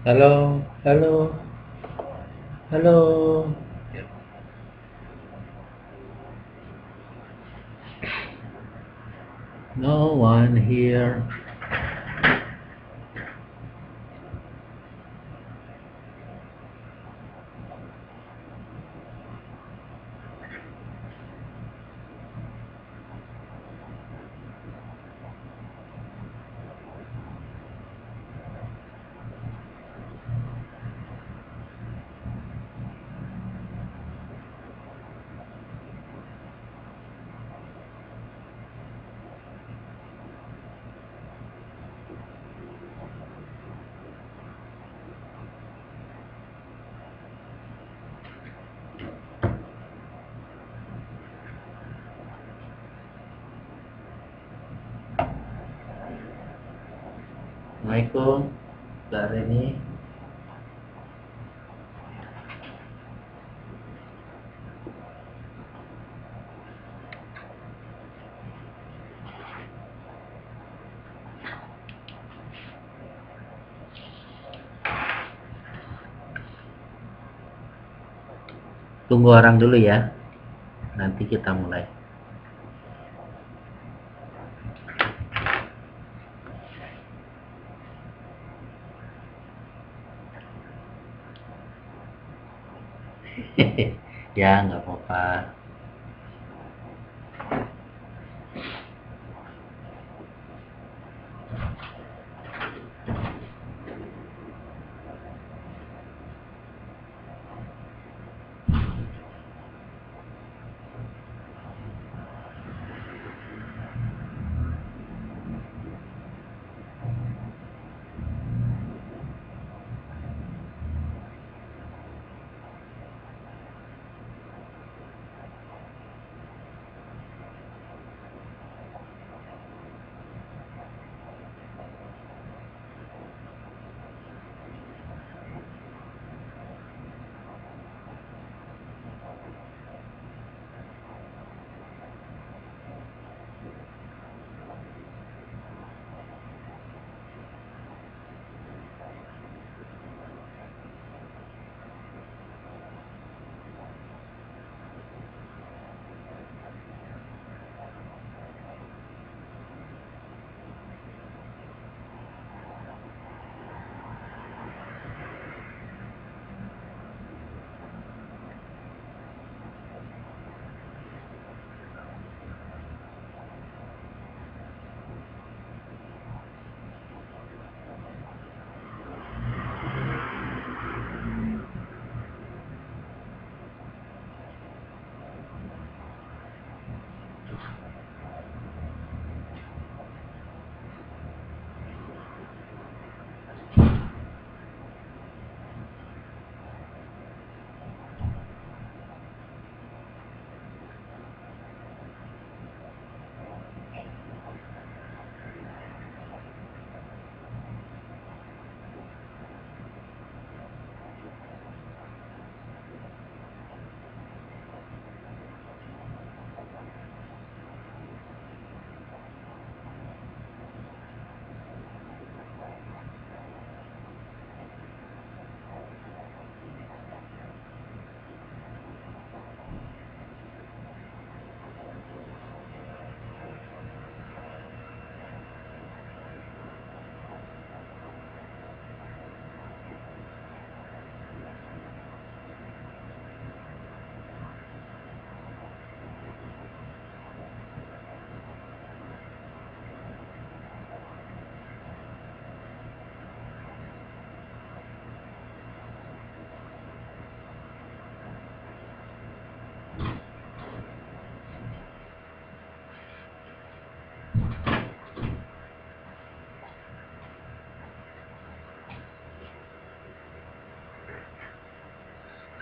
Halo, halo, halo. No one here. Assalamualaikum, Mbak Reni. Tunggu orang dulu ya. Nanti kita mulai. Ya, nggak apa-apa.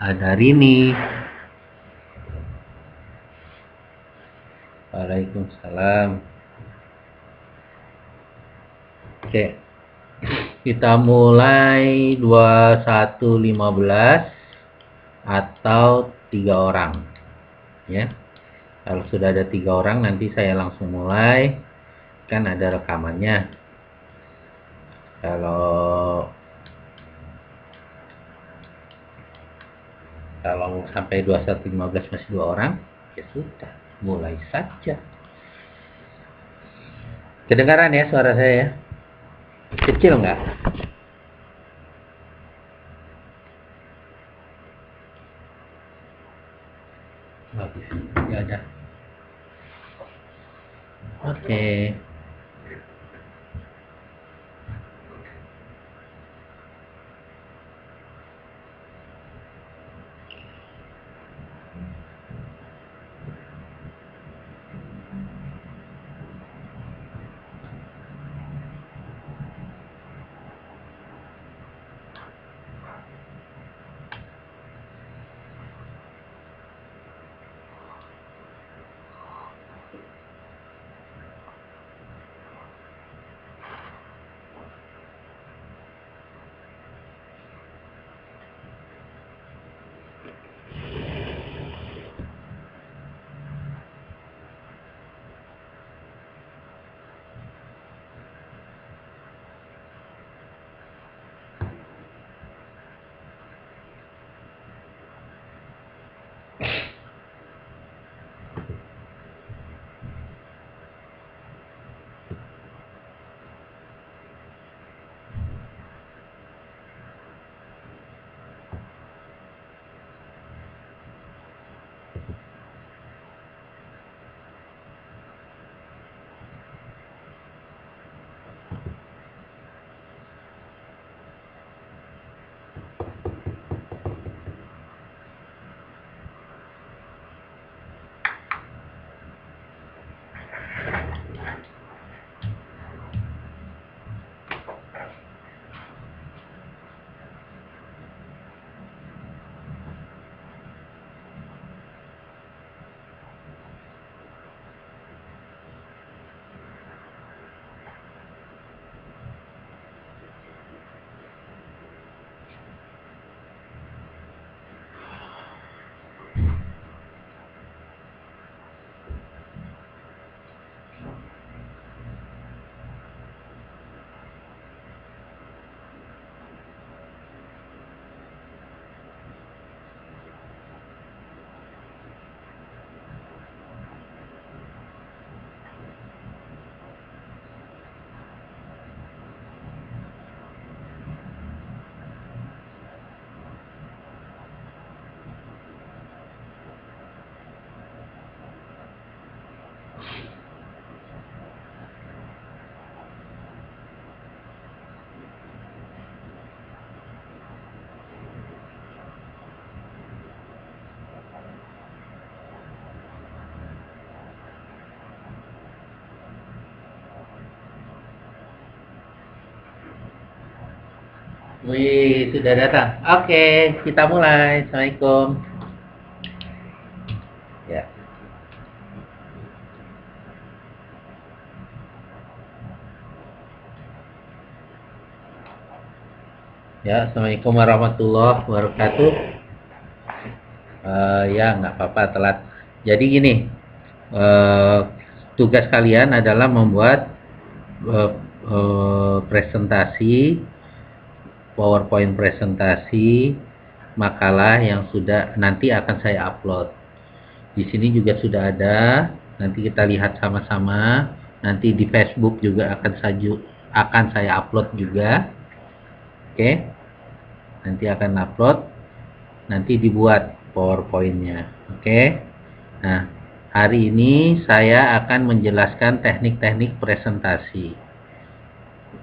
Ada Rini. Waalaikumsalam. Oke. Kita mulai 21.15 atau 3 orang. Ya. Kalau sudah ada 3 orang nanti saya langsung mulai. Kan ada rekamannya. Kalau Kalau sampai 21.15 masih 2 orang, ya sudah, mulai saja. Kedengaran ya suara saya ya? Kecil nggak? Bagus, ya ada. Oke. Wih, sudah datang. Oke, kita mulai. Assalamualaikum. Ya. Ya, Assalamualaikum warahmatullahi wabarakatuh. Ya, nggak apa-apa telat. Jadi gini, tugas kalian adalah membuat presentasi, PowerPoint presentasi, makalah yang sudah nanti akan saya upload. Di sini juga sudah ada, nanti kita lihat sama-sama. Nanti di Facebook juga akan saya upload juga. Oke, nanti akan upload, nanti dibuat PowerPoint-nya. Oke. Nah, hari ini saya akan menjelaskan teknik-teknik presentasi.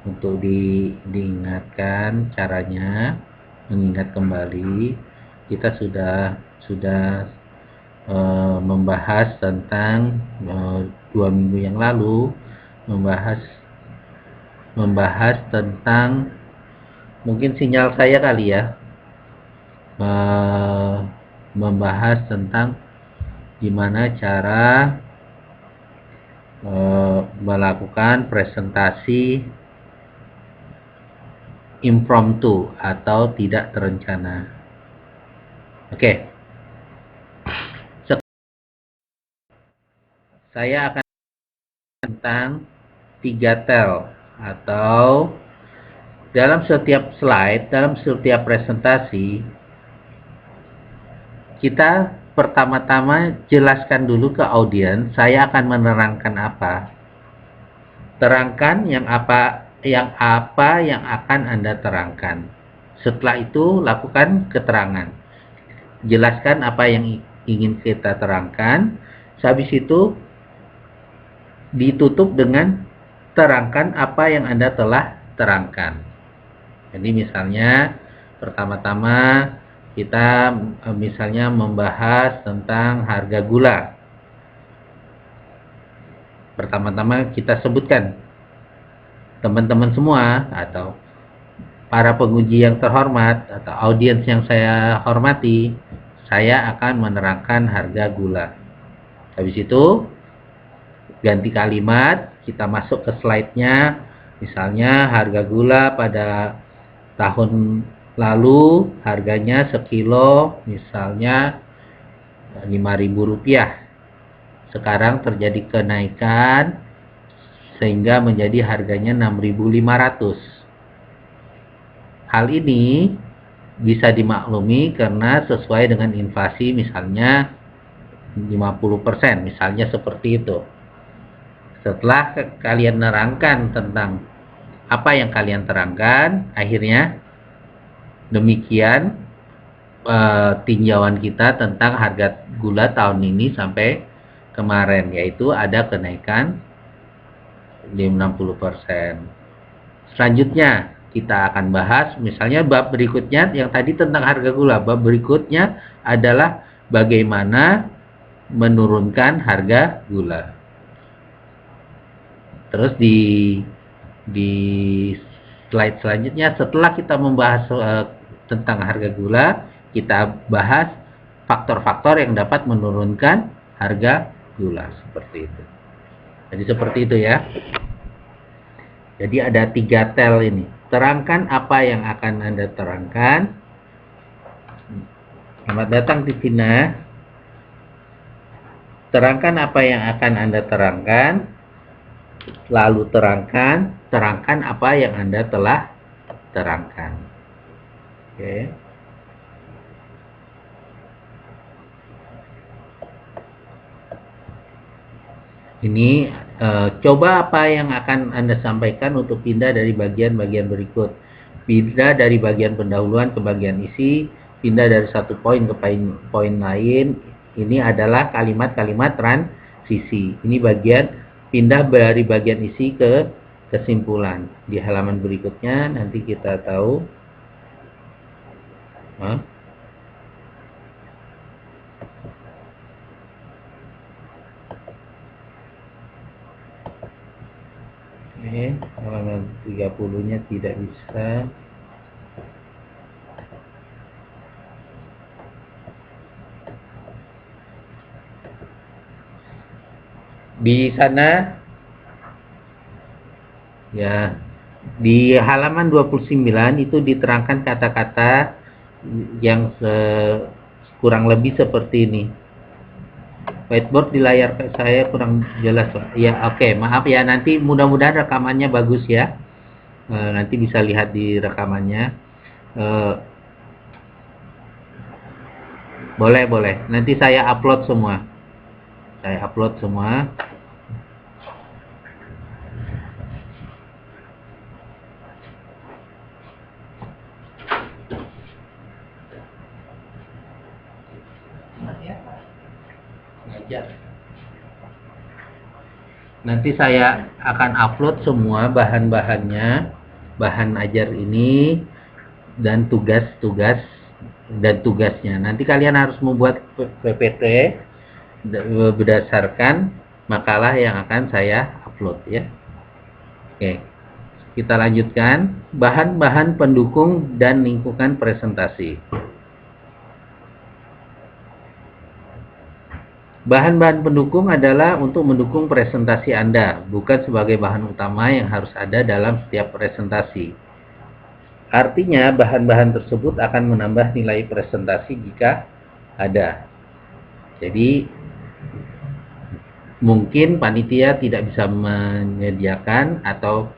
Untuk diingatkan caranya, mengingat kembali, kita sudah membahas tentang 2 minggu yang lalu, membahas tentang, mungkin sinyal saya kali ya, membahas tentang gimana cara melakukan presentasi impromptu atau tidak terencana. Oke. Saya akan tentang 3T atau dalam setiap slide, dalam setiap presentasi kita pertama-tama jelaskan dulu ke audiens, saya akan menerangkan apa. Terangkan yang apa yang akan Anda terangkan. Setelah itu lakukan keterangan. Jelaskan apa yang ingin kita terangkan. Habis itu ditutup dengan terangkan apa yang Anda telah terangkan. Jadi misalnya pertama-tama kita misalnya membahas tentang harga gula. Pertama-tama kita sebutkan, teman-teman semua atau para penguji yang terhormat atau audiens yang saya hormati, saya akan menerangkan harga gula. Habis itu ganti kalimat, kita masuk ke slide-nya. Misalnya harga gula pada tahun lalu harganya sekilo misalnya Rp5.000. Sekarang terjadi kenaikan sehingga menjadi harganya 6.500. Hal ini bisa dimaklumi karena sesuai dengan inflasi misalnya 50%, misalnya seperti itu. Setelah kalian nerangkan tentang apa yang kalian terangkan, akhirnya demikian tinjauan kita tentang harga gula tahun ini sampai kemarin, yaitu ada kenaikan di 60%. Selanjutnya kita akan bahas misalnya bab berikutnya yang tadi tentang harga gula. Bab berikutnya adalah bagaimana menurunkan harga gula. Terus di slide selanjutnya, setelah kita membahas tentang harga gula, kita bahas faktor-faktor yang dapat menurunkan harga gula, seperti itu. Jadi seperti itu ya. Jadi ada 3 tel ini. Terangkan apa yang akan Anda terangkan. Selamat datang di Tina. Terangkan apa yang akan Anda terangkan. Lalu terangkan apa yang Anda telah terangkan. Oke. Ini coba apa yang akan Anda sampaikan untuk pindah dari bagian-bagian berikut. Pindah dari bagian pendahuluan ke bagian isi, pindah dari satu poin ke poin lain. Ini adalah kalimat-kalimat transisi. Ini bagian pindah dari bagian isi ke kesimpulan. Di halaman berikutnya nanti kita tahu. Oke, halaman 30-nya tidak bisa. Di sana ya, di halaman 29 itu diterangkan kata-kata yang kurang lebih seperti ini. Whiteboard di layar saya kurang jelas, Pak. Ya, oke, maaf ya. Nanti mudah-mudahan rekamannya bagus ya. Nanti bisa lihat di rekamannya. Boleh. Nanti saya upload semua. Nanti saya akan upload semua bahan-bahannya, bahan ajar ini, dan tugasnya. Nanti kalian harus membuat PPT berdasarkan makalah yang akan saya upload ya. Oke, kita lanjutkan. Bahan-bahan pendukung dan lingkungan presentasi. Bahan-bahan pendukung adalah untuk mendukung presentasi Anda, bukan sebagai bahan utama yang harus ada dalam setiap presentasi. Artinya, bahan-bahan tersebut akan menambah nilai presentasi jika ada. Jadi, mungkin panitia tidak bisa menyediakan atau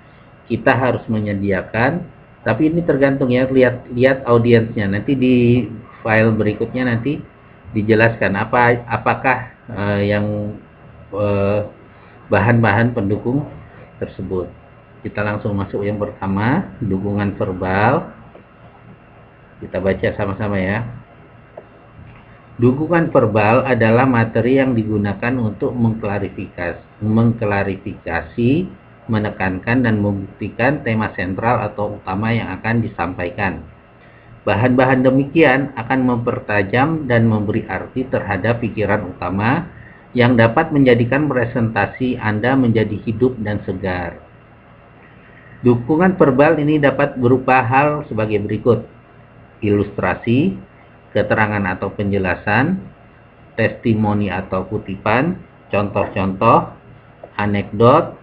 kita harus menyediakan, tapi ini tergantung ya, lihat audiensnya. Nanti di file berikutnya nanti dijelaskan apakah yang bahan-bahan pendukung tersebut. Kita langsung masuk yang pertama, dukungan verbal. Kita baca sama-sama ya. Dukungan verbal adalah materi yang digunakan untuk mengklarifikasi, menekankan dan membuktikan tema sentral atau utama yang akan disampaikan. Bahan-bahan demikian akan mempertajam dan memberi arti terhadap pikiran utama yang dapat menjadikan presentasi Anda menjadi hidup dan segar. Dukungan verbal ini dapat berupa hal sebagai berikut: ilustrasi, keterangan atau penjelasan, testimoni atau kutipan, contoh-contoh, anekdot,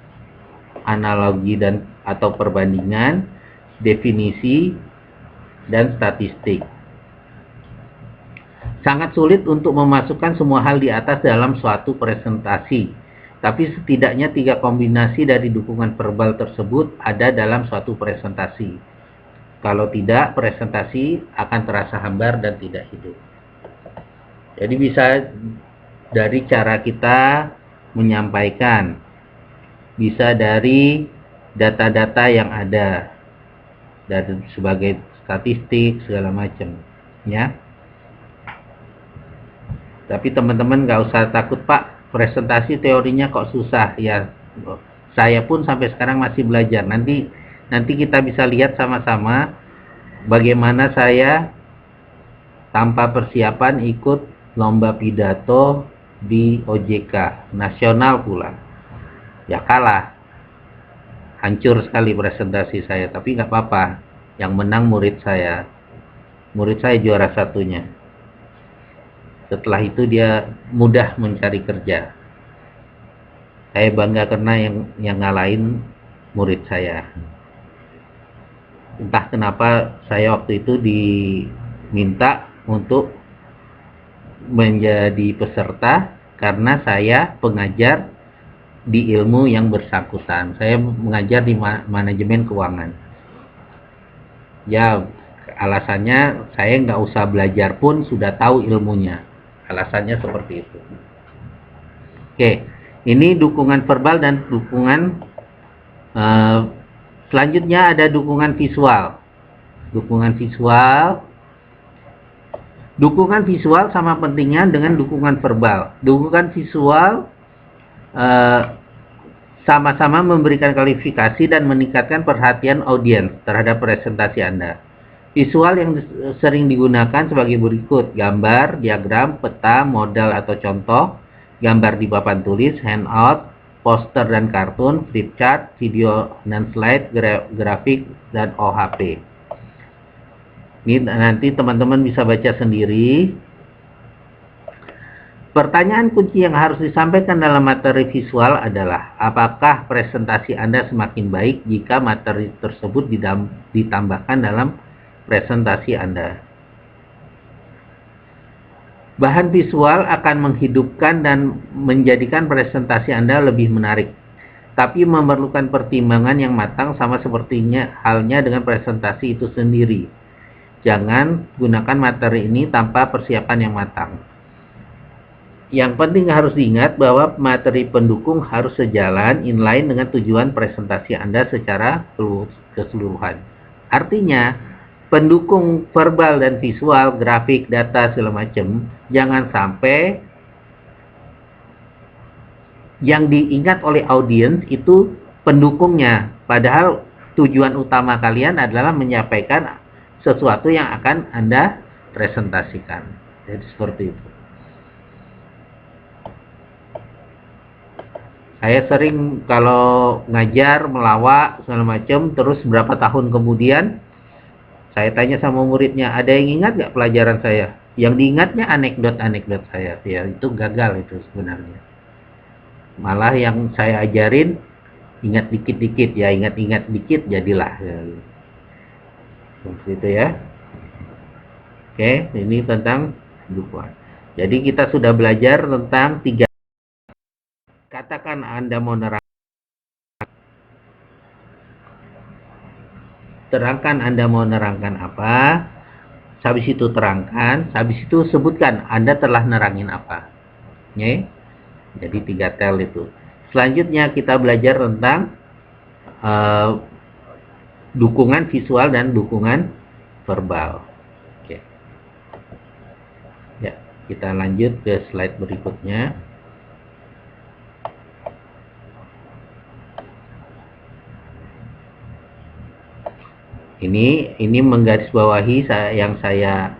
analogi dan atau perbandingan, definisi, dan statistik. Sangat sulit untuk memasukkan semua hal di atas dalam suatu presentasi, tapi setidaknya 3 kombinasi dari dukungan verbal tersebut ada dalam suatu presentasi. Kalau tidak, presentasi akan terasa hambar dan tidak hidup. Jadi bisa dari cara kita menyampaikan, bisa dari data-data yang ada, dari sebagai statistik segala macam, ya. Tapi teman-teman nggak usah takut, Pak, presentasi teorinya kok susah. Ya, saya pun sampai sekarang masih belajar. Nanti kita bisa lihat sama-sama bagaimana saya tanpa persiapan ikut lomba pidato di OJK nasional pula. Ya kalah, hancur sekali presentasi saya. Tapi nggak apa-apa, yang menang murid saya. Murid saya juara satunya. Setelah itu dia mudah mencari kerja. Saya bangga karena yang ngalahin murid saya. Entah kenapa saya waktu itu diminta untuk menjadi peserta karena saya pengajar di ilmu yang bersangkutan. Saya mengajar di manajemen keuangan. Ya, alasannya saya nggak usah belajar pun sudah tahu ilmunya. Alasannya seperti itu. Oke, ini dukungan verbal dan dukungan selanjutnya ada dukungan visual. Dukungan visual sama pentingnya dengan dukungan verbal. Dukungan visual sama-sama memberikan klarifikasi dan meningkatkan perhatian audiens terhadap presentasi Anda. Visual yang sering digunakan sebagai berikut: gambar, diagram, peta, modal atau contoh, gambar di papan tulis, handout, poster dan kartun, flip chart, video dan slide, grafik, dan OHP. Ini nanti teman-teman bisa baca sendiri. Pertanyaan kunci yang harus disampaikan dalam materi visual adalah, apakah presentasi Anda semakin baik jika materi tersebut ditambahkan dalam presentasi Anda? Bahan visual akan menghidupkan dan menjadikan presentasi Anda lebih menarik, tapi memerlukan pertimbangan yang matang sama sepertinya halnya dengan presentasi itu sendiri. Jangan gunakan materi ini tanpa persiapan yang matang. Yang penting harus diingat bahwa materi pendukung harus sejalan, inline dengan tujuan presentasi Anda secara keseluruhan. Artinya, pendukung verbal dan visual, grafik, data, segala macam, jangan sampai yang diingat oleh audiens itu pendukungnya. Padahal tujuan utama kalian adalah menyampaikan sesuatu yang akan Anda presentasikan. Jadi seperti itu. Saya sering kalau ngajar, melawak, segala macam, terus berapa tahun kemudian saya tanya sama muridnya, ada yang ingat nggak pelajaran saya? Yang diingatnya anekdot-anekdot saya. Ya, itu gagal itu sebenarnya. Malah yang saya ajarin, ingat dikit-dikit, ya ingat-ingat dikit jadilah. Ya. Seperti itu ya. Oke, ini tentang dukungan. Jadi kita sudah belajar tentang 3. Katakan Anda mau terangkan Anda mau nerangkan apa. habis itu terangkan, habis itu sebutkan Anda telah nerangin apa. Oke? Jadi 3 tel itu. Selanjutnya kita belajar tentang dukungan visual dan dukungan verbal. Oke. Ya, kita lanjut ke slide berikutnya. Ini menggarisbawahi yang saya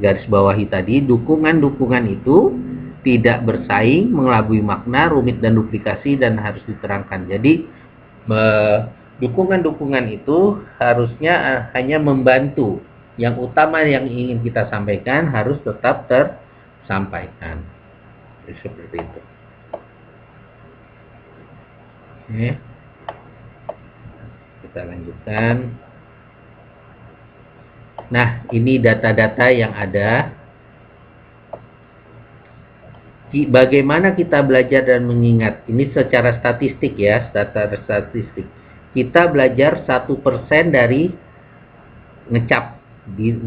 garis bawahi tadi, dukungan-dukungan itu tidak bersaing, mengelabui makna, rumit dan duplikasi, dan harus diterangkan. Jadi dukungan-dukungan itu harusnya hanya membantu. Yang utama yang ingin kita sampaikan harus tetap tersampaikan. Seperti itu. Oke. Kita lanjutkan. Nah, ini data-data yang ada. Bagaimana kita belajar dan mengingat? Ini secara statistik ya, data statistik. Kita belajar 1% dari ngecap,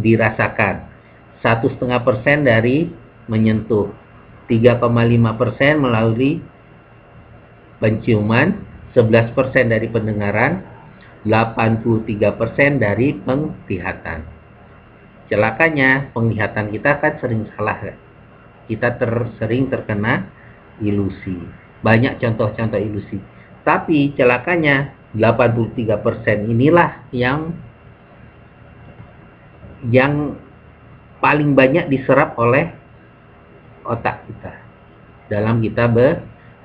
dirasakan. 1,5% dari menyentuh. 3,5% melalui penciuman. 11% dari pendengaran. 83% dari penglihatan. Celakanya, penglihatan kita kan sering salah. Kita sering terkena ilusi. Banyak contoh-contoh ilusi. Tapi celakanya 83% inilah yang paling banyak diserap oleh otak kita dalam kita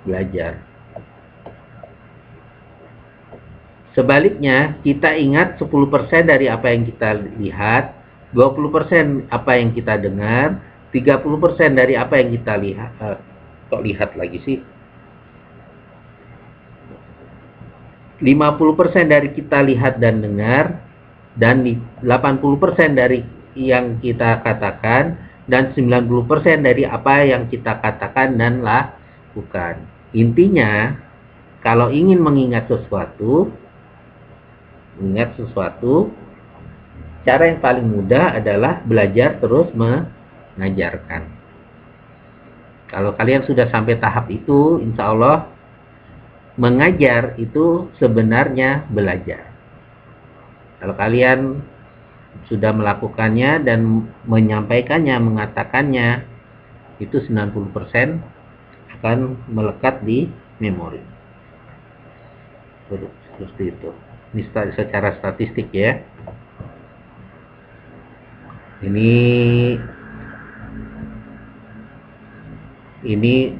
belajar. Sebaliknya, kita ingat 10% dari apa yang kita lihat, 20% apa yang kita dengar, 30% dari apa yang kita lihat. Kok lihat lagi sih? 50% dari kita lihat dan dengar, dan 80% dari yang kita katakan, dan 90% dari apa yang kita katakan dan lakukan. Intinya, kalau ingin mengingat sesuatu, cara yang paling mudah adalah belajar terus mengajarkan. Kalau kalian sudah sampai tahap itu, insya Allah mengajar itu sebenarnya belajar. Kalau kalian sudah melakukannya dan menyampaikannya, mengatakannya, itu 90% akan melekat di memori. Seperti itu. Ini secara statistik ya. Ini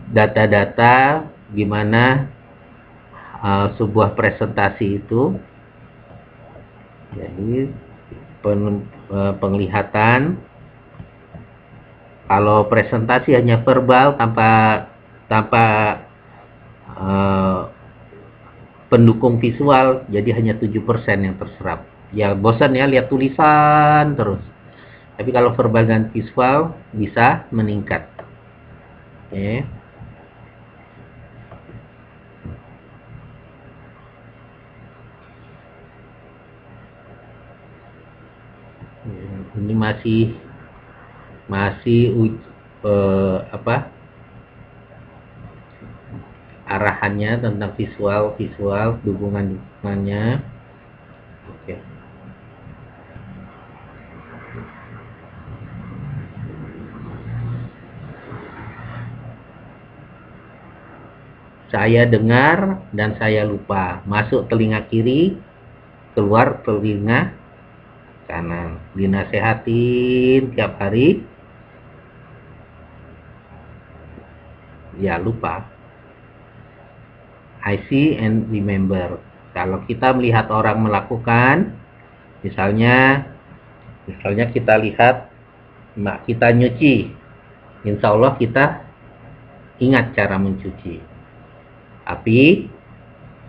data-data gimana sebuah presentasi itu. Jadi penglihatan. Kalau presentasi hanya verbal tanpa pendukung visual, jadi hanya 7% yang terserap. Ya bosan ya lihat tulisan terus. Tapi kalau verbal dan visual bisa meningkat. Oke. Ini masih arahannya tentang visual dukungannya. Oke. Saya dengar dan saya lupa. Masuk telinga kiri, keluar telinga kanan. Dinasehatin tiap hari, ya lupa. I see and remember. Kalau kita melihat orang melakukan, misalnya kita lihat mak kita nyuci, insya Allah kita ingat cara mencuci. Tapi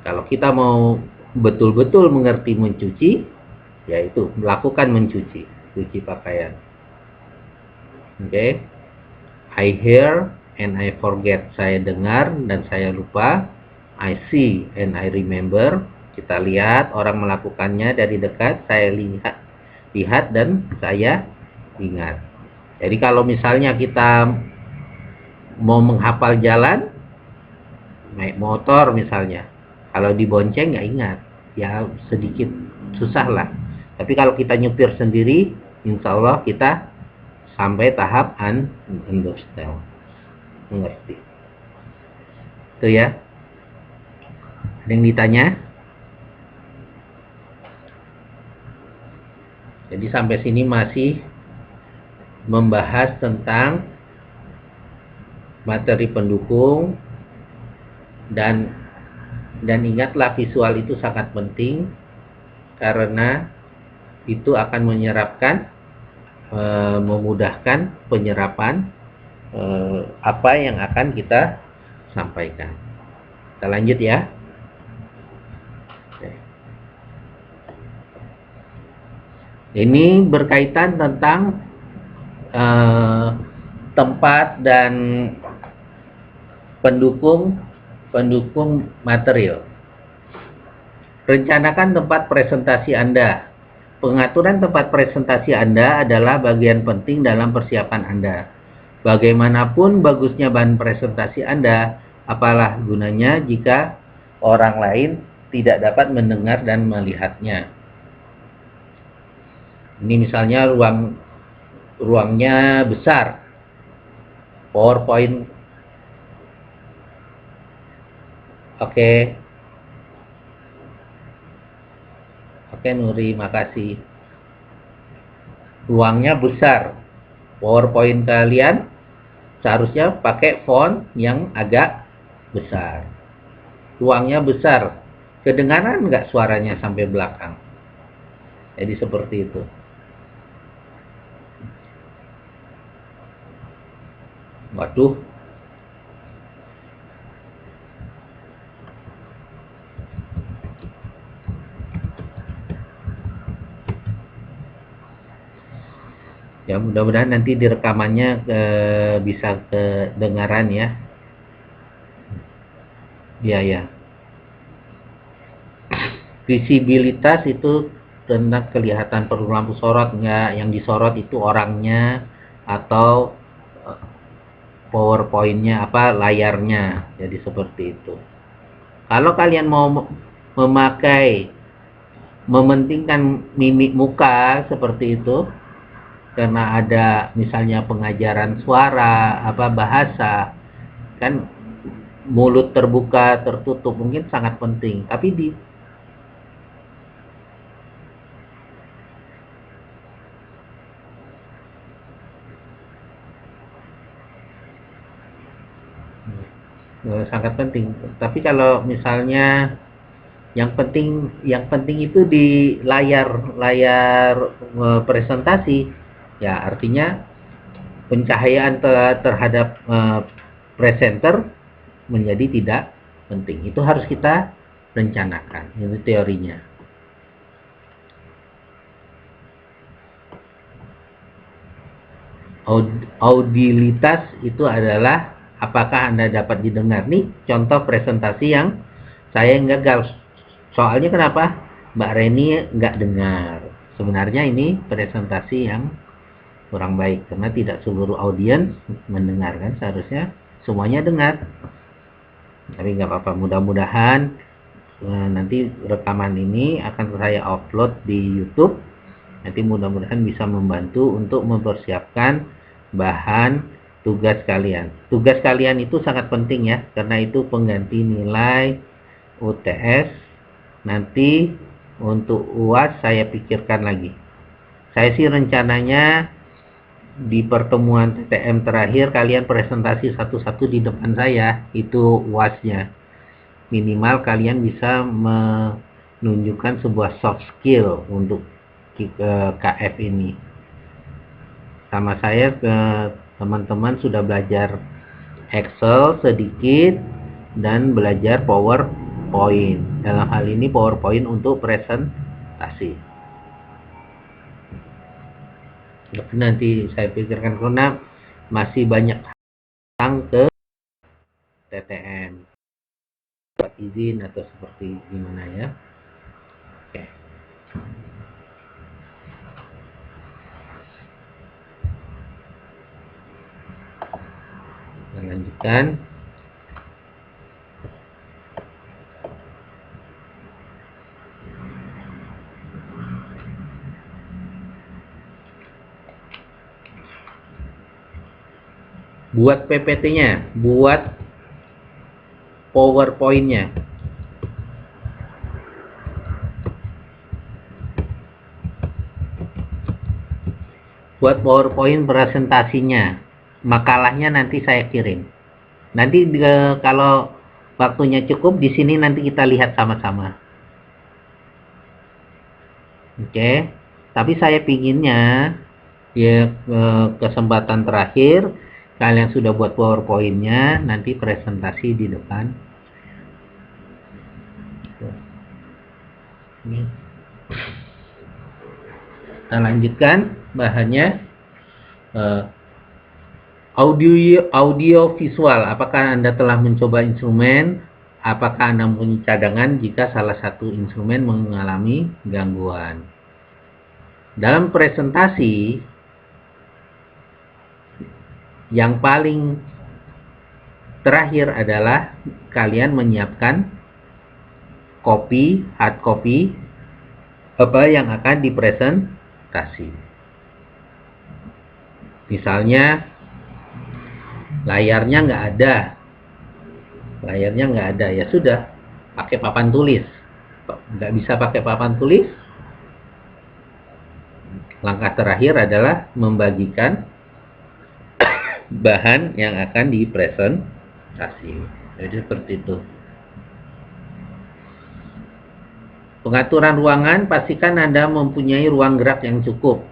kalau kita mau betul-betul mengerti mencuci, yaitu melakukan mencuci, cuci pakaian. Oke. I hear and I forget. Saya dengar dan saya lupa. I see and I remember. Kita lihat orang melakukannya dari dekat, saya lihat dan saya ingat. Jadi kalau misalnya kita mau menghafal jalan, naik motor misalnya, kalau dibonceng nggak ingat, ya sedikit susah lah. Tapi kalau kita nyupir sendiri, insya Allah kita sampai tahap understand, mengerti. Itu ya. Ada yang ditanya? Jadi sampai sini masih membahas tentang materi pendukung, dan ingatlah visual itu sangat penting karena itu akan menyerapkan, memudahkan penyerapan apa yang akan kita sampaikan. Kita lanjut ya. Ini berkaitan tentang tempat dan pendukung material. Rencanakan tempat presentasi Anda. Pengaturan tempat presentasi Anda adalah bagian penting dalam persiapan Anda. Bagaimanapun bagusnya bahan presentasi Anda, apalah gunanya jika orang lain tidak dapat mendengar dan melihatnya. Ini misalnya ruangnya besar, PowerPoint. Oke, Nuri, makasih. Ruangnya besar, PowerPoint kalian seharusnya pakai font yang agak besar. Ruangnya besar, kedengaran nggak suaranya sampai belakang? Jadi seperti itu. Waduh. Ya, mudah-mudahan nanti di rekamannya bisa kedengaran ya. Ya. Visibilitas itu tentang kelihatan perlu lampu sorot nggak, yang disorot itu orangnya atau PowerPoint-nya, layarnya. Jadi seperti itu. Kalau kalian mau mementingkan mimik muka seperti itu, karena ada misalnya pengajaran suara, bahasa, kan mulut terbuka, tertutup, mungkin sangat penting. Tapi sangat penting. Tapi kalau misalnya yang penting itu di layar presentasi, ya artinya pencahayaan terhadap presenter menjadi tidak penting. Itu harus kita rencanakan. Itu teorinya. Audibilitas itu adalah apakah Anda dapat didengar. Nih contoh presentasi yang saya gagal. Soalnya kenapa? Mbak Reni nggak dengar. Sebenarnya ini presentasi yang kurang baik karena tidak seluruh audiens mendengarkan, seharusnya semuanya dengar. Tapi nggak apa-apa, mudah-mudahan nanti rekaman ini akan saya upload di YouTube. Nanti mudah-mudahan bisa membantu untuk mempersiapkan bahan tugas kalian. Tugas kalian itu sangat penting ya, karena itu pengganti nilai UTS. Nanti untuk UAS saya pikirkan lagi. Saya sih rencananya di pertemuan TTM terakhir kalian presentasi satu-satu di depan saya, itu UASnya. Minimal kalian bisa menunjukkan sebuah soft skill untuk KF ini. Sama saya teman-teman sudah belajar Excel sedikit dan belajar PowerPoint. Dalam hal ini PowerPoint untuk presentasi. Nanti saya pikirkan karena masih banyak datang ke TTM, izin atau seperti gimana ya. Kita lanjutkan. Buat PPT-nya, buat PowerPoint-nya. Buat PowerPoint presentasinya. Makalahnya nanti saya kirim. Nanti kalau waktunya cukup di sini nanti kita lihat sama-sama. Oke. Tapi saya pinginnya ya kesempatan terakhir kalian sudah buat PowerPoint-nya, nanti presentasi di depan. Kita lanjutkan bahannya. Audio visual. Apakah Anda telah mencoba instrumen? Apakah Anda mempunyai cadangan jika salah satu instrumen mengalami gangguan? Dalam presentasi, yang paling terakhir adalah kalian menyiapkan hard copy apa yang akan dipresentasi. Misalnya layarnya nggak ada, ya sudah, pakai papan tulis. Nggak bisa pakai papan tulis, langkah terakhir adalah membagikan bahan yang akan dipresentasi. Jadi seperti itu. Pengaturan ruangan, pastikan Anda mempunyai ruang gerak yang cukup.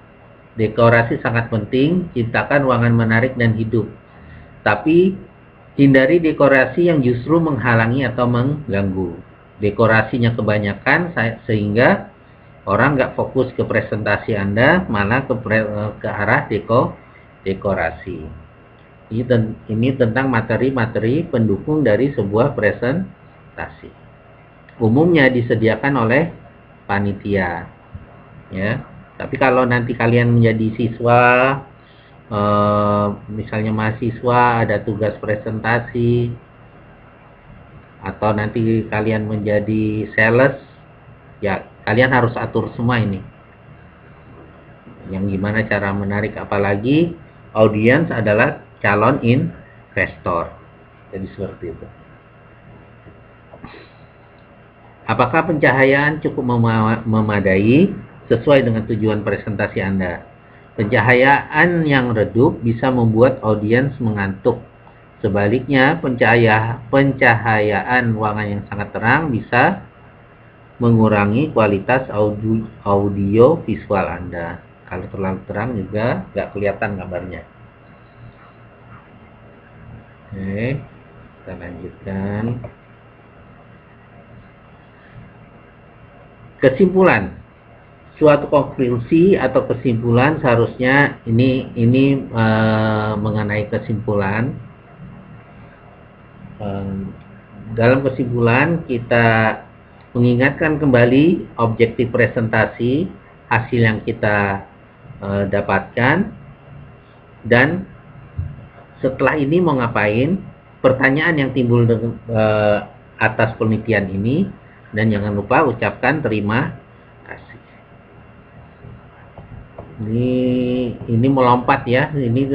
Dekorasi sangat penting, ciptakan ruangan menarik dan hidup. Tapi hindari dekorasi yang justru menghalangi atau mengganggu. Dekorasinya kebanyakan sehingga orang nggak fokus ke presentasi Anda, malah ke arah dekorasi. Ini tentang materi-materi pendukung dari sebuah presentasi. Umumnya disediakan oleh panitia, ya. Tapi kalau nanti kalian menjadi siswa, misalnya mahasiswa ada tugas presentasi, atau nanti kalian menjadi sales, ya kalian harus atur semua ini. Yang gimana cara menarik, apalagi audiens adalah calon investor. Jadi seperti itu. Apakah pencahayaan cukup memadai sesuai dengan tujuan presentasi Anda? Pencahayaan yang redup bisa membuat audiens mengantuk. Sebaliknya, pencahayaan ruangan yang sangat terang bisa mengurangi kualitas audio visual Anda. Kalau terlalu terang juga nggak kelihatan gambarnya. Oke, kita lanjutkan. Kesimpulan. Suatu konklusi atau kesimpulan seharusnya ini mengenai kesimpulan. Dalam kesimpulan kita mengingatkan kembali objektif presentasi, hasil yang kita dapatkan, dan setelah ini mau ngapain, pertanyaan yang timbul atas penelitian ini, dan jangan lupa ucapkan terima kasih. Ini melompat ya, ini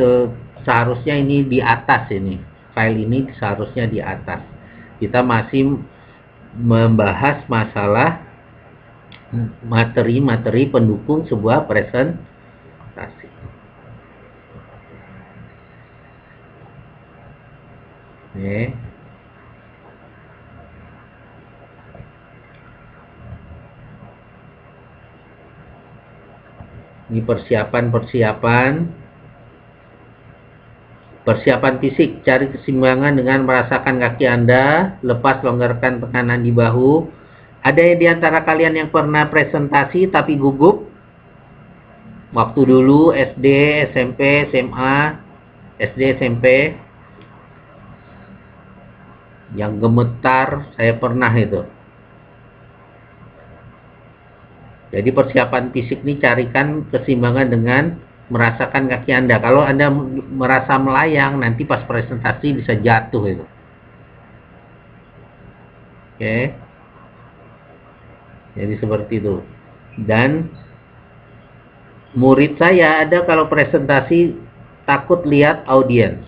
seharusnya ini di atas ini, file ini seharusnya di atas. Kita masih membahas masalah materi-materi pendukung sebuah presentasi. Oke. Ini persiapan fisik. Cari keseimbangan dengan merasakan kaki Anda, lepas longgarkan tekanan di bahu. Ada di antara kalian yang pernah presentasi tapi gugup? Waktu dulu SD, SMP, SMA, SD, SMP, yang gemetar, saya pernah itu. Jadi persiapan fisik ini carikan keseimbangan dengan merasakan kaki Anda. Kalau Anda merasa melayang, nanti pas presentasi bisa jatuh itu. Oke. Jadi seperti itu. Dan murid saya ada kalau presentasi takut lihat audiens.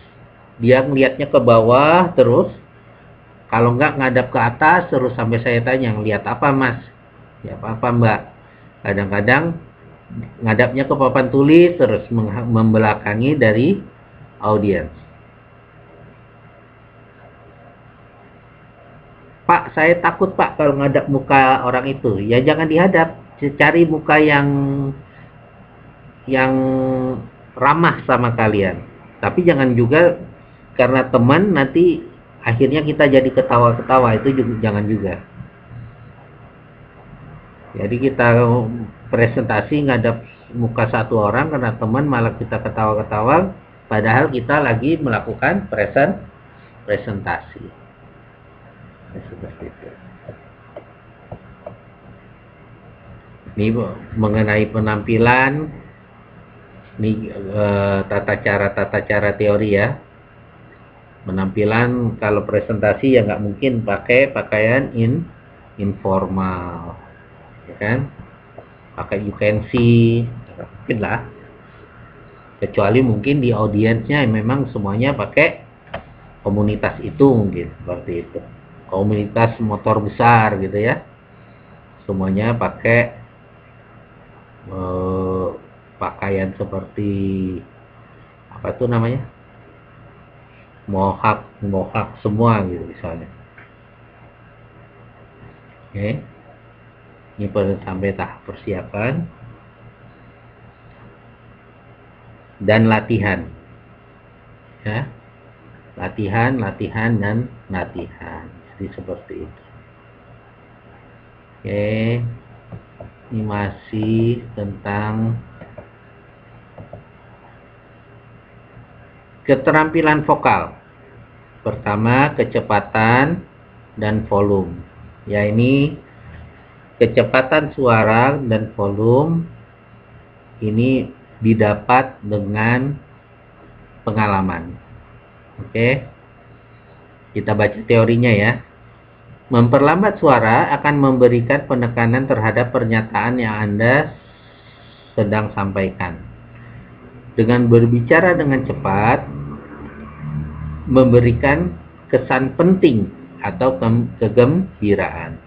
Dia ngelihatnya ke bawah terus. Kalau nggak ngadap ke atas terus, sampai saya tanya, ngelihat apa mas? Ya apa mbak? Kadang-kadang ngadapnya ke papan tulis terus membelakangi dari audiens. Pak, saya takut pak kalau ngadap muka orang itu. Ya jangan dihadap, cari muka yang ramah sama kalian. Tapi jangan juga karena teman nanti akhirnya kita jadi ketawa-ketawa, itu juga jangan juga. Jadi kita presentasi ngadap muka satu orang karena teman, malah kita ketawa-ketawa padahal kita lagi melakukan presentasi. Seperti itu. Ini mengenai penampilan, ini tata cara teori ya. Penampilan kalau presentasi ya nggak mungkin pakai pakaian informal, ya kan? Pakai you can see, mungkin lah. Kecuali mungkin di audiensnya memang semuanya pakai komunitas itu, mungkin seperti itu. Komunitas motor besar gitu ya. Semuanya pakai pakaian seperti apa tuh namanya, mohawk semua gitu misalnya. Oke, ini perlu sampai tahap persiapan dan latihan ya, latihan dan latihan. Jadi seperti itu. Oke, ini masih tentang keterampilan vokal. Pertama, kecepatan dan volume. Ya, ini kecepatan suara dan volume ini didapat dengan pengalaman. Oke. Kita baca teorinya ya. Memperlambat suara akan memberikan penekanan terhadap pernyataan yang Anda sedang sampaikan. Dengan berbicara dengan cepat, memberikan kesan penting atau kegembiraan.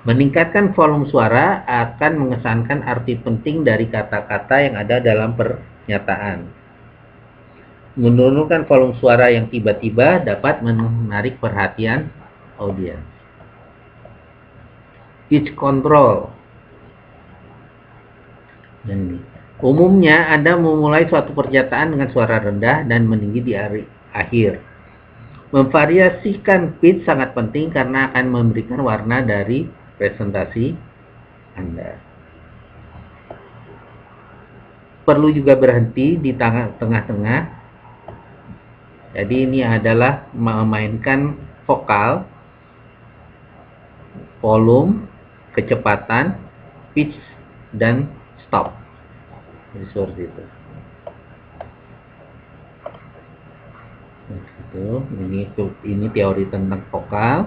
Meningkatkan volume suara akan mengesankan arti penting dari kata-kata yang ada dalam pernyataan. Menurunkan volume suara yang tiba-tiba dapat menarik perhatian audiens. Pitch control. Umumnya Anda memulai suatu pernyataan dengan suara rendah dan meninggi di akhir. Memvariasikan pitch sangat penting karena akan memberikan warna dari presentasi Anda. Perlu juga berhenti di tengah-tengah. Jadi ini adalah memainkan vokal, volume, kecepatan, pitch, dan stop. Jadi seperti itu. Ini teori tentang vokal.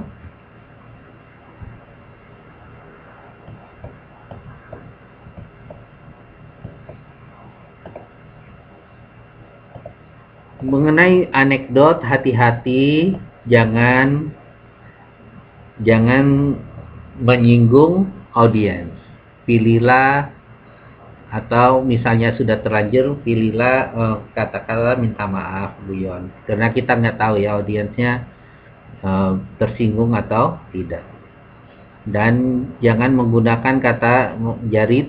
Mengenai anekdot, hati-hati jangan menyinggung audiens. Pilihlah, atau misalnya sudah terlanjur, pilihlah kata-kata minta maaf Bu Yon, karena kita nggak tahu ya audiensnya tersinggung atau tidak. Dan jangan menggunakan kata jari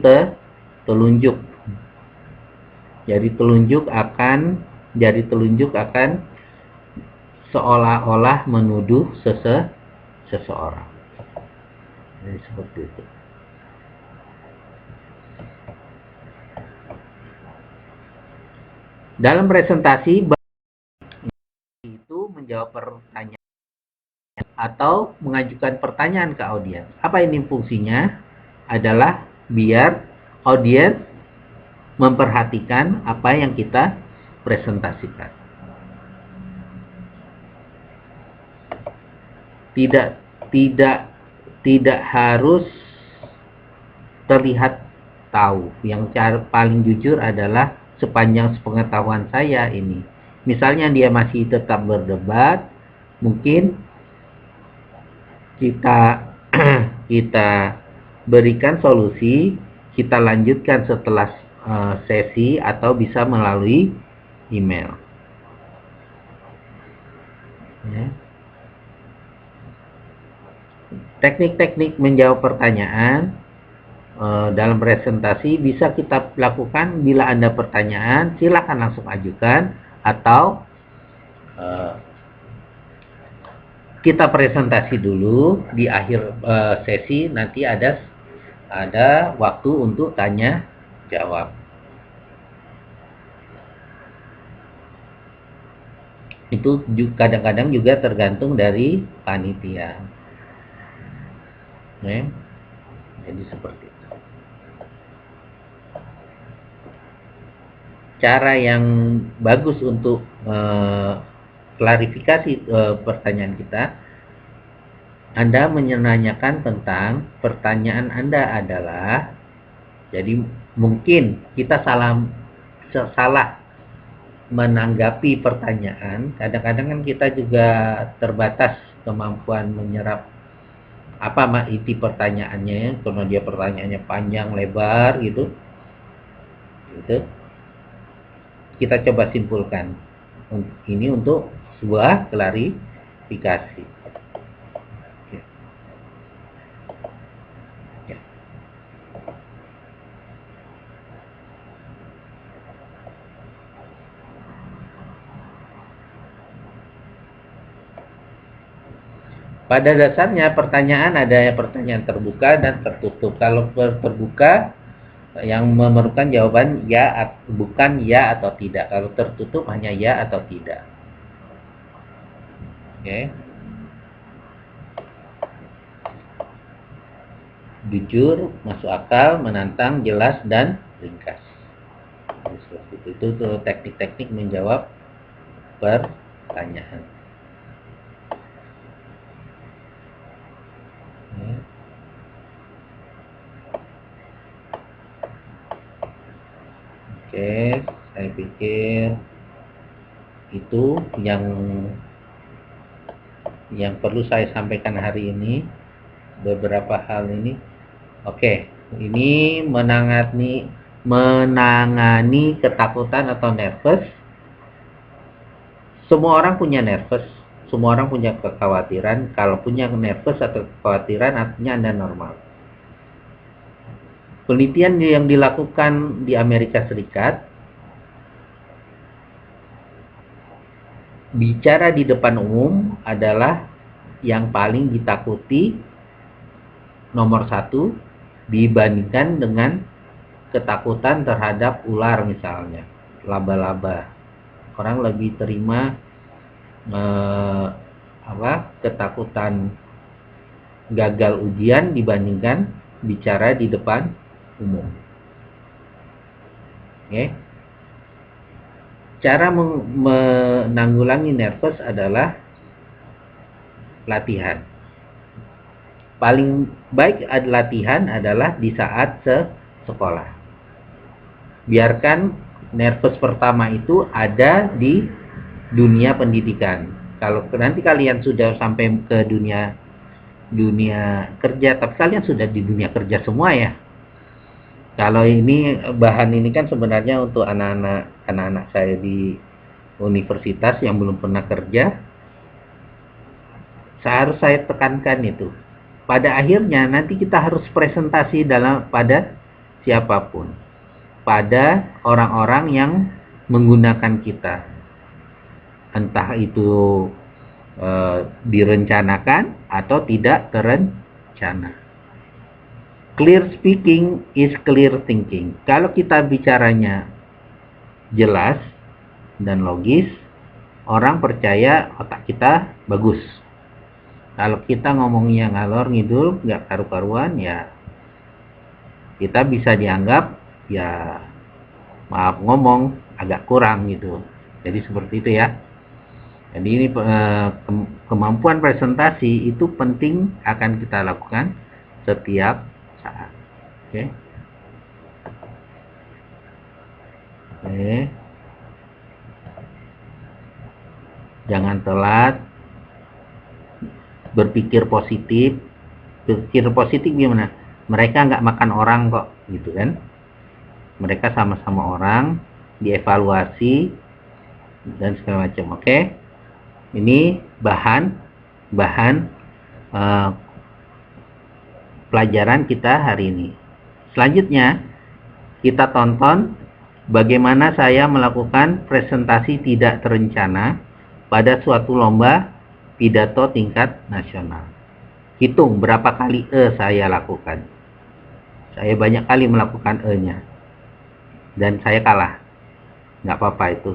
telunjuk. Jari telunjuk akan seolah-olah menuduh seseorang. Jadi seperti itu. Dalam presentasi itu menjawab pertanyaan atau mengajukan pertanyaan ke audiens. Apa ini fungsinya? Adalah biar audiens memperhatikan apa yang kita presentasikan. Tidak harus terlihat tahu. Yang cara paling jujur adalah sepanjang sepengetahuan saya ini. Misalnya dia masih tetap berdebat, mungkin kita kita berikan solusi, kita lanjutkan setelah sesi atau bisa melalui email. Ya. Teknik-teknik menjawab pertanyaan dalam presentasi bisa kita lakukan bila Anda pertanyaan, silakan langsung ajukan, atau kita presentasi dulu di akhir sesi, nanti ada waktu untuk tanya jawab. Itu kadang-kadang juga tergantung dari panitia. Jadi seperti itu. Cara yang bagus untuk klarifikasi pertanyaan kita, Anda menanyakan tentang pertanyaan Anda adalah, jadi mungkin kita salah menanggapi pertanyaan. Kadang-kadang kan kita juga terbatas kemampuan menyerap apa inti pertanyaannya, karena dia pertanyaannya panjang lebar gitu. Kita coba simpulkan. Ini untuk sebuah klarifikasi. Pada dasarnya pertanyaan ada pertanyaan terbuka dan tertutup. Kalau terbuka yang memerlukan jawaban ya, bukan ya atau tidak. Kalau tertutup hanya ya atau tidak. Oke. Jujur, masuk akal, menantang, jelas, dan ringkas. Itu teknik-teknik menjawab pertanyaan. Oke, saya pikir itu yang perlu saya sampaikan hari ini. Beberapa hal ini. Oke, ini menangani ketakutan atau nervous. Semua orang punya nervous, semua orang punya kekhawatiran. Kalau punya nervous atau kekhawatiran, artinya Anda normal. Penelitian yang dilakukan di Amerika Serikat, bicara di depan umum adalah yang paling ditakuti nomor 1 dibandingkan dengan ketakutan terhadap ular misalnya, laba-laba. Orang lebih terima ketakutan gagal ujian dibandingkan bicara di depan umum. Oke. Cara menanggulangi nervous adalah latihan. Paling baik latihan adalah di saat sekolah. Biarkan nervous pertama itu ada di dunia pendidikan. Kalau nanti kalian sudah sampai ke dunia kerja, tapi kalian sudah di dunia kerja semua ya. Kalau ini bahan ini kan sebenarnya untuk anak-anak saya di universitas yang belum pernah kerja. Seharus saya tekankan itu. Pada akhirnya nanti kita harus presentasi pada siapapun, pada orang-orang yang menggunakan kita, entah itu direncanakan atau tidak terencana. Clear speaking is clear thinking. Kalau kita bicaranya jelas dan logis, orang percaya otak kita bagus. Kalau kita ngomongnya ngalor ngidul, nggak karu-karuan, ya kita bisa dianggap ya maaf ngomong agak kurang gitu. Jadi seperti itu ya. Jadi ini kemampuan presentasi itu penting, akan kita lakukan setiap saat. Oke. Oke. Jangan telat. Berpikir positif. Berpikir positif gimana? Mereka nggak makan orang kok, gitu kan? Mereka sama-sama orang, dievaluasi dan segala macam. Oke. Ini bahan uh, pelajaran kita hari ini. Selanjutnya kita tonton bagaimana saya melakukan presentasi tidak terencana pada suatu lomba pidato tingkat nasional. Hitung berapa kali saya lakukan. Saya banyak kali melakukan nya, dan saya kalah. Nggak apa-apa itu.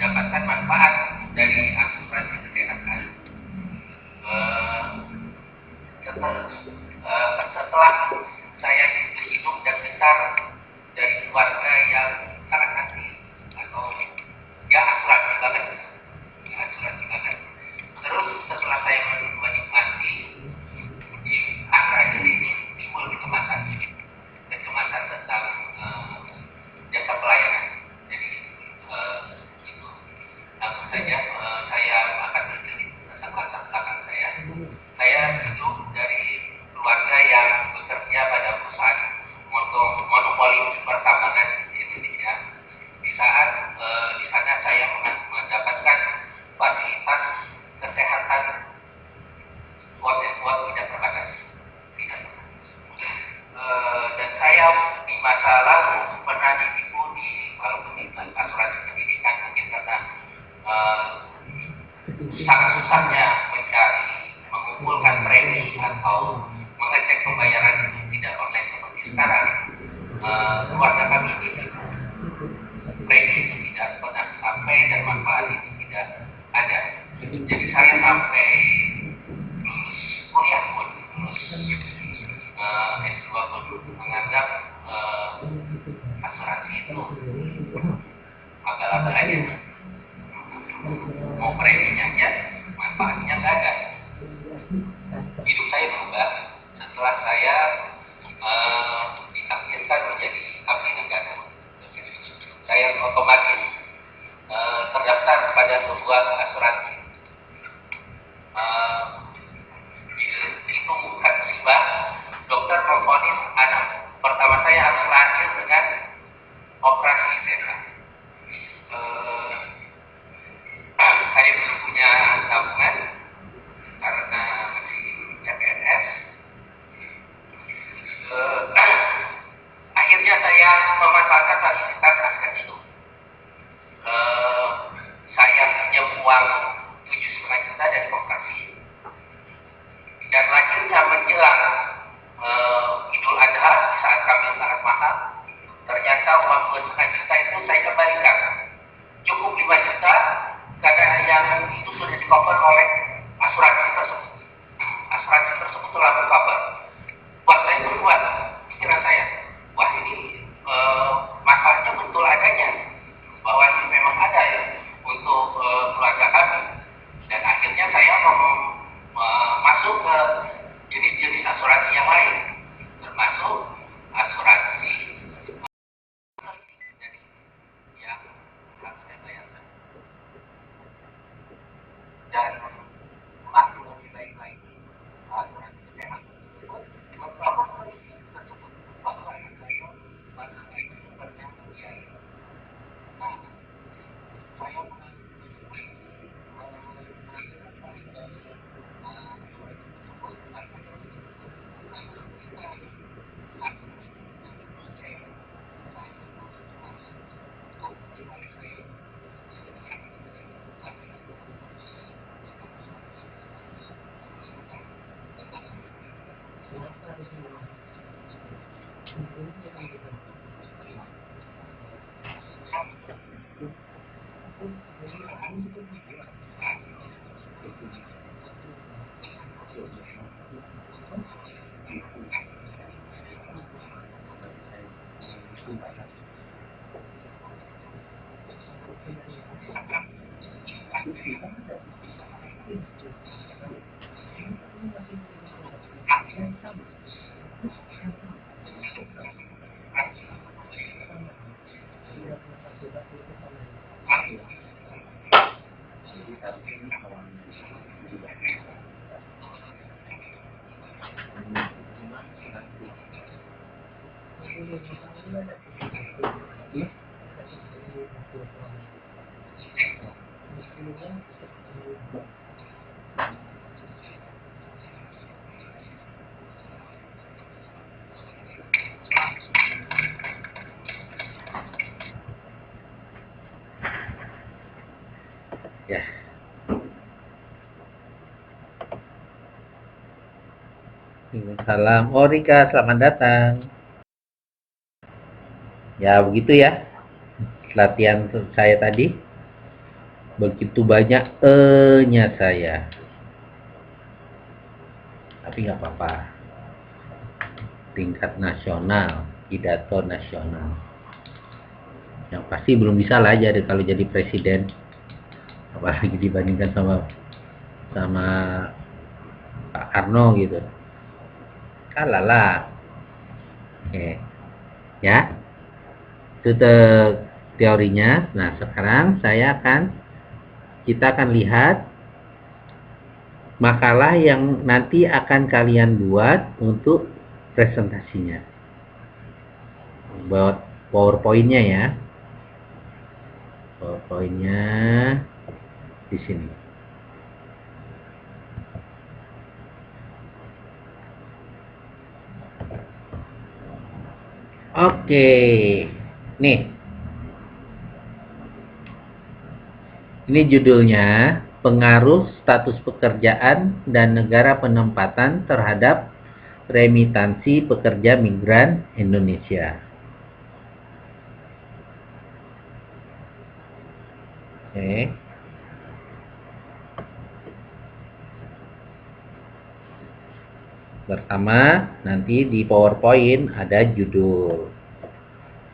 Mendapatkan manfaat dari asuransi kesehatan. Setelah saya hidup dan besar dari keluarga yang sangat aktif atau ya asuransi banget, Terus setelah saya menikmati di akhir ini timbul kecemasan tentang jasa pelayanan. Jadi itu langsung saja saya akan bercerita tentang latar belakang saya. Saya hidup dari keluarga yang bekerja pada perusahaan monopoli pertambangan di Indonesia. Di saat di sana saya mendapatkan fasilitas kesehatan kuat tidak terbatas. Dan saya di masa lalu pernah ditipu di walaupun di asuransi pendidikan mungkin karena sangat susahnya mencari mengumpulkan premi atau mengecek pembayaran itu tidak online seperti sekarang. Keluarga kami ini premi itu tidak pernah sampai dan manfaat itu tidak ada. Jadi saya sampai lulus kuliah pun lulus S2 pun menganggap asuransi itu abal-abal aja. Mau preminya aja, manfaatnya nggak ada. Hidup saya berubah setelah saya ditakdirkan menjadi abdi negara. Saya otomatis terdaftar pada sebuah asuransi. Itu bukan musibah. Dokter memvonis anak pertama saya harus lahir dengan operasi sesar. Saya belum punya tabungan karena masih CPNS. Akhirnya saya memanfaatkan fasilitas askes itu. Saya pinjam uang 7,5 juta dari koperasi. Dan akhirnya menjelang Idul Adha saat kami sangat mahal, ternyata uang 2,5 juta itu saya kembalikan. Cukup 5 juta karena yang itu sudah di-cover oleh Ya. Salam. Oh Rika, selamat datang. Ya begitu ya. Latihan saya tadi. Begitu banyak nya saya. Tapi nggak apa-apa. Tingkat nasional, pidato nasional. Yang pasti belum bisa lah jadi kalau jadi presiden. Apalagi dibandingkan sama Pak Karno gitu. Kalah lah. Oke. Ya. Itu teorinya. Nah, sekarang kita akan lihat makalah yang nanti akan kalian buat untuk presentasinya. Buat PowerPoint-nya ya. PowerPoint-nya di sini. Oke. Nih. Ini judulnya pengaruh status pekerjaan dan negara penempatan terhadap remitansi pekerja migran Indonesia. Oke. Pertama, nanti di PowerPoint ada judul.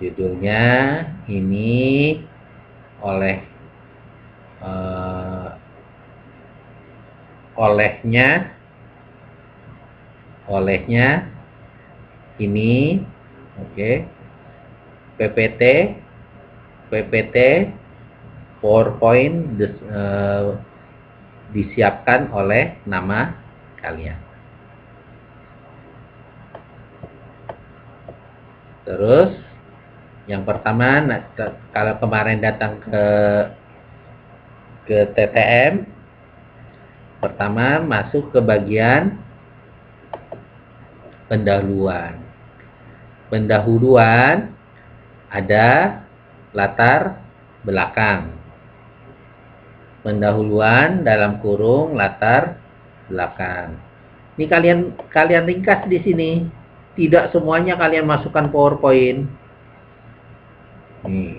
Judulnya ini olehnya ini, oke. PPT PowerPoint disiapkan oleh nama kalian. Terus yang pertama, kalau kemarin datang ke TTM, pertama masuk ke bagian pendahuluan. Pendahuluan ada latar belakang. Pendahuluan dalam kurung latar belakang. Ini kalian ringkas di sini. Tidak semuanya kalian masukkan PowerPoint. Nih.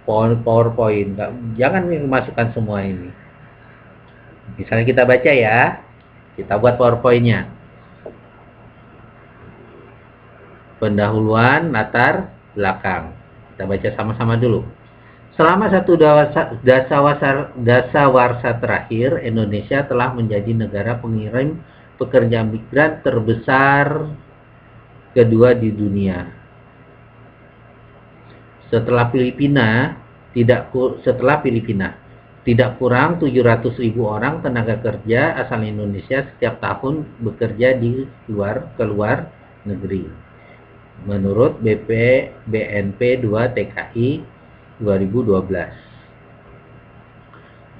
PowerPoint. Jangan masukkan semua ini. Misalnya kita baca ya. Kita buat PowerPoint-nya. Pendahuluan latar belakang. Kita baca sama-sama dulu. Selama satu dasawarsa terakhir, Indonesia telah menjadi negara pengirim pekerja migran terbesar kedua di dunia. Setelah Filipina, tidak kurang 700.000 orang tenaga kerja asal Indonesia setiap tahun bekerja di keluar negeri. Menurut BNP 2 TKI 2012.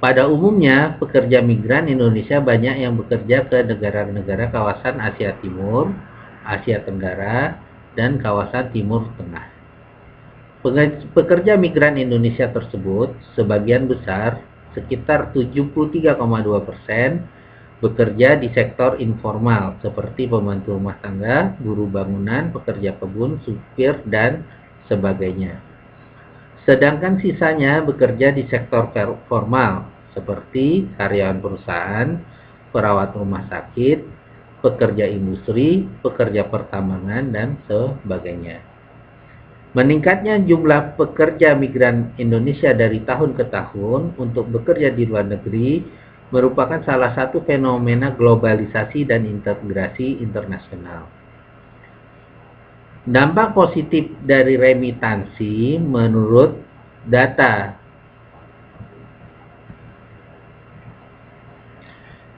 Pada umumnya, pekerja migran Indonesia banyak yang bekerja ke negara-negara kawasan Asia Timur, Asia Tenggara, dan kawasan Timur Tengah. Pekerja migran Indonesia tersebut, sebagian besar, sekitar 73,2%, bekerja di sektor informal seperti pembantu rumah tangga, buruh bangunan, pekerja kebun, supir, dan sebagainya. Sedangkan sisanya bekerja di sektor formal seperti karyawan perusahaan, perawat rumah sakit, pekerja industri, pekerja pertambangan, dan sebagainya. Meningkatnya jumlah pekerja migran Indonesia dari tahun ke tahun untuk bekerja di luar negeri merupakan salah satu fenomena globalisasi dan integrasi internasional. Dampak positif dari remitansi menurut data.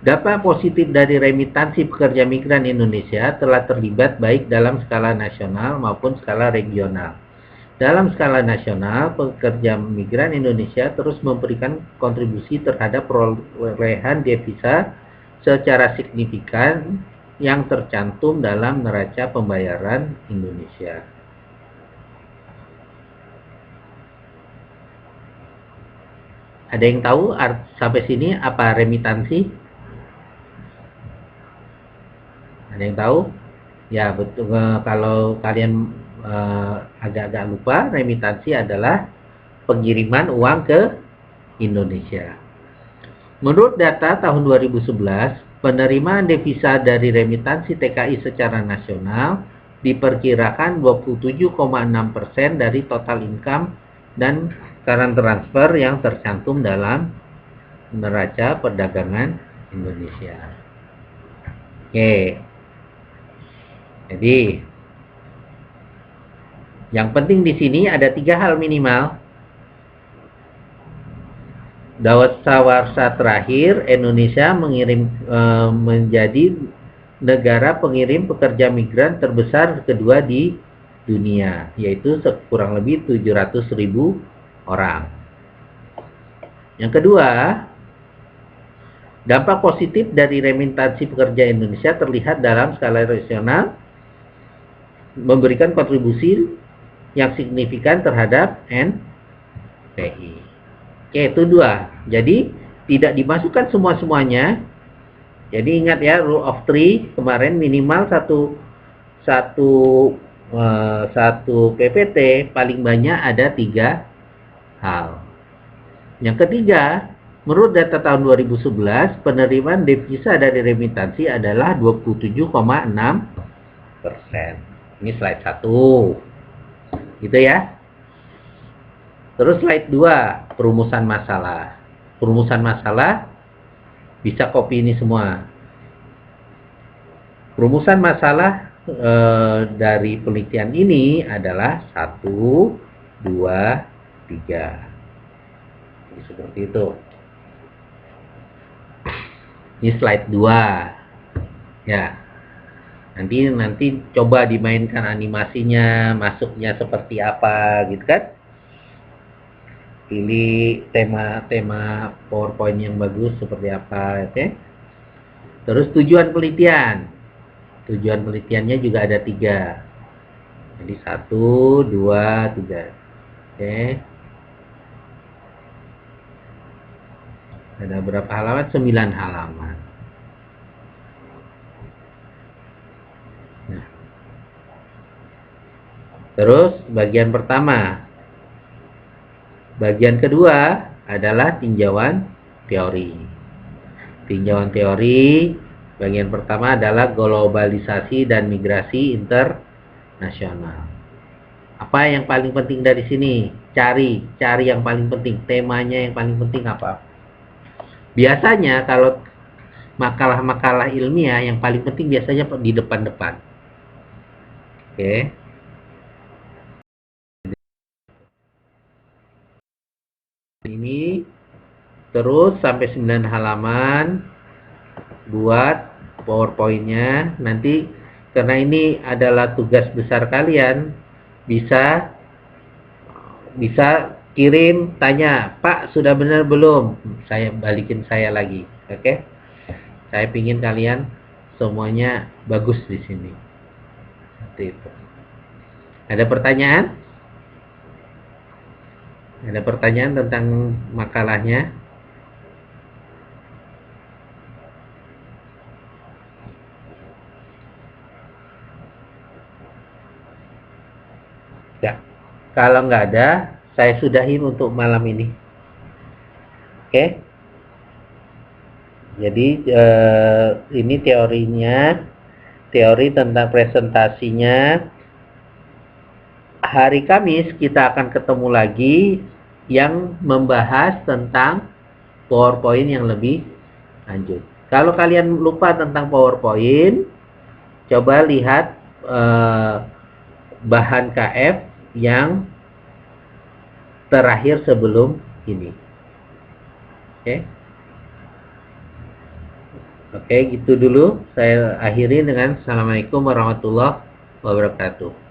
Dampak positif dari remitansi pekerja migran Indonesia telah terlibat baik dalam skala nasional maupun skala regional. Dalam skala nasional, pekerja migran Indonesia terus memberikan kontribusi terhadap perolehan devisa secara signifikan yang tercantum dalam neraca pembayaran Indonesia. Ada yang tahu sampai sini apa remitansi? Ada yang tahu? Ya, betul. Kalau kalian agak-agak lupa, remitansi adalah pengiriman uang ke Indonesia. Menurut data tahun 2011, penerimaan devisa dari remitansi TKI secara nasional diperkirakan 27,6% dari total income dan current transfer yang tercantum dalam neraca perdagangan Indonesia. Oke. Jadi, yang penting di sini ada 3 hal minimal. Dasawarsa terakhir, Indonesia menjadi negara pengirim pekerja migran terbesar kedua di dunia, yaitu kurang lebih 700.000 orang. Yang kedua, dampak positif dari remitansi pekerja Indonesia terlihat dalam skala regional, memberikan kontribusi yang signifikan terhadap NPI. Oke, itu 2. Jadi tidak dimasukkan semua-semuanya. Jadi ingat ya, rule of 3 kemarin minimal satu PPT paling banyak ada 3 hal. Yang ketiga, menurut data tahun 2011, penerimaan devisa dari remitansi adalah 27,6%. Ini slide 1. Gitu ya. Terus slide 2, perumusan masalah. Perumusan masalah bisa copy ini semua. Perumusan masalah dari penelitian ini adalah 1, 2, 3. Jadi, seperti itu. Ini slide 2. Ya. Nanti coba dimainkan animasinya, masuknya seperti apa gitu kan. Pilih tema PowerPoint yang bagus seperti apa, oke? Terus tujuan penelitian. Tujuan penelitiannya juga ada 3. Jadi 1, 2, 3. Oke. Ada berapa halaman? 9 halaman. Nah. Terus bagian pertama. Bagian kedua adalah tinjauan teori. Tinjauan teori, bagian pertama adalah globalisasi dan migrasi internasional. Apa yang paling penting dari sini? Cari yang paling penting, temanya yang paling penting apa? Biasanya kalau makalah-makalah ilmiah yang paling penting biasanya di depan-depan. Oke. Ini terus sampai 9 halaman, buat PowerPoint-nya. Nanti karena ini adalah tugas besar kalian, bisa kirim, tanya, Pak sudah benar belum? Saya balikin saya lagi, oke? Saya pingin kalian semuanya bagus di sini. Seperti itu. Ada pertanyaan? Ada pertanyaan tentang makalahnya? Ya. Kalau nggak ada, saya sudahi untuk malam ini. Oke? Jadi ini teorinya, teori tentang presentasinya. Hari Kamis kita akan ketemu lagi yang membahas tentang PowerPoint yang lebih lanjut. Kalau kalian lupa tentang PowerPoint, coba lihat bahan KF yang terakhir sebelum ini. Oke. Oke, gitu dulu. Saya akhiri dengan Assalamualaikum warahmatullahi wabarakatuh.